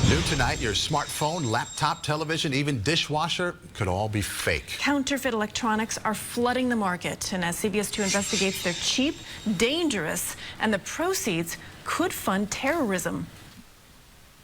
New tonight, your smartphone, laptop, television, even dishwasher could all be fake. Counterfeit electronics are flooding the market, and as CBS 2 investigates, they're cheap, dangerous, and the proceeds could fund terrorism.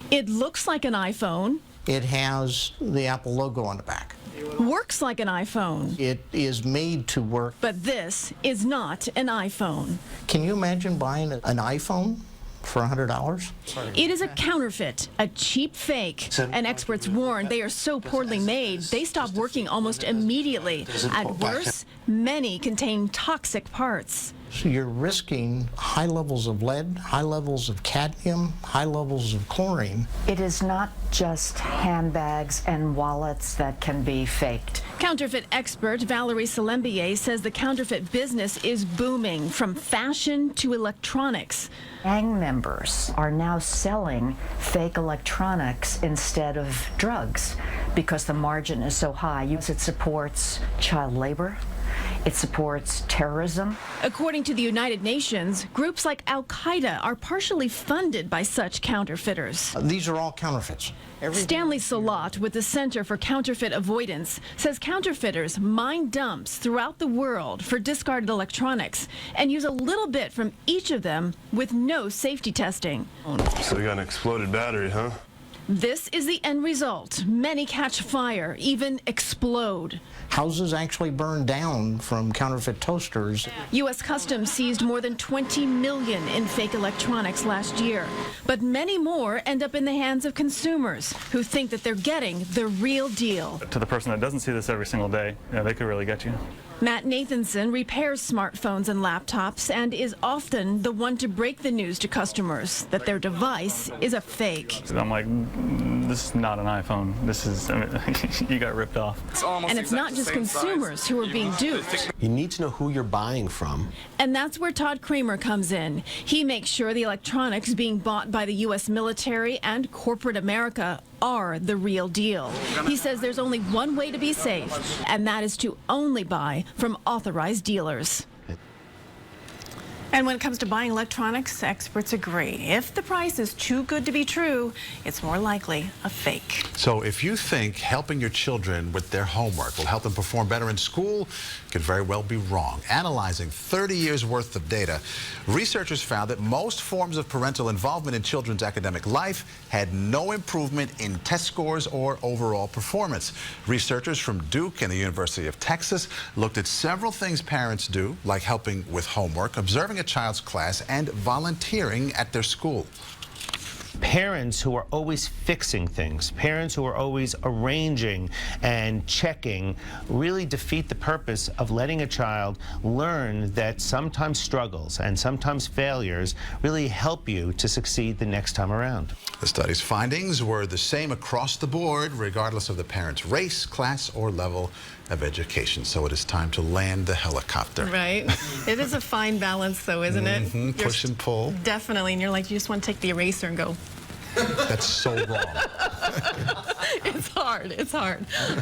It looks like an iPhone. It has the Apple logo on the back. Works like an iPhone. It is made to work. But this is not an iPhone. Can you imagine buying an iPhone for $100? It is a counterfeit, a cheap fake. And experts warn they are so poorly made, they stop working almost immediately. At worst, many contain toxic parts. So you're risking high levels of lead, high levels of cadmium, high levels of chlorine. It is not just handbags and wallets that can be faked. Counterfeit expert Valerie Salembier says the counterfeit business is booming, from fashion to electronics. Gang members are now selling fake electronics instead of drugs because the margin is so high. It supports child labor. It supports terrorism. According to the United Nations, groups like Al-Qaeda are partially funded by such counterfeiters. These are all counterfeits. Stanley Salat with the Center for Counterfeit Avoidance says counterfeiters mine dumps throughout the world for discarded electronics and use a little bit from each of them with no safety testing. So we got an exploded battery, huh? This is the end result. Many catch fire, even explode. Houses actually burn down from counterfeit toasters. U.S. Customs seized more than $20 million in fake electronics last year. But many more end up in the hands of consumers who think that they're getting the real deal. To the person that doesn't see this every single day, they could really get you. Matt Nathanson repairs smartphones and laptops and is often the one to break the news to customers that their device is a fake. I'm like, this is not an iPhone. This is, you got ripped off. And it's not just consumers who are being duped. You need to know who you're buying from. And that's where Todd Kramer comes in. He makes sure the electronics being bought by the U.S. military and corporate America are the real deal. He says there's only one way to be safe, and that is to only buy from authorized dealers. And when it comes to buying electronics, experts agree. If the price is too good to be true, it's more likely a fake. So if you think helping your children with their homework will help them perform better in school, you could very well be wrong. Analyzing 30 years worth of data, researchers found that most forms of parental involvement in children's academic life had no improvement in test scores or overall performance. Researchers from Duke and the University of Texas looked at several things parents do, like helping with homework, observing a child's class, and volunteering at their school. Parents who are always fixing things, parents who are always arranging and checking, really defeat the purpose of letting a child learn that sometimes struggles and sometimes failures really help you to succeed the next time around. The study's findings were the same across the board, regardless of the parent's race, class, or level of education. So it is time to land the helicopter. Right. It is a fine balance, though, isn't it? Push and pull. Definitely. And you're like, you just want to take the eraser and go. That's so wrong. It's hard. It's hard.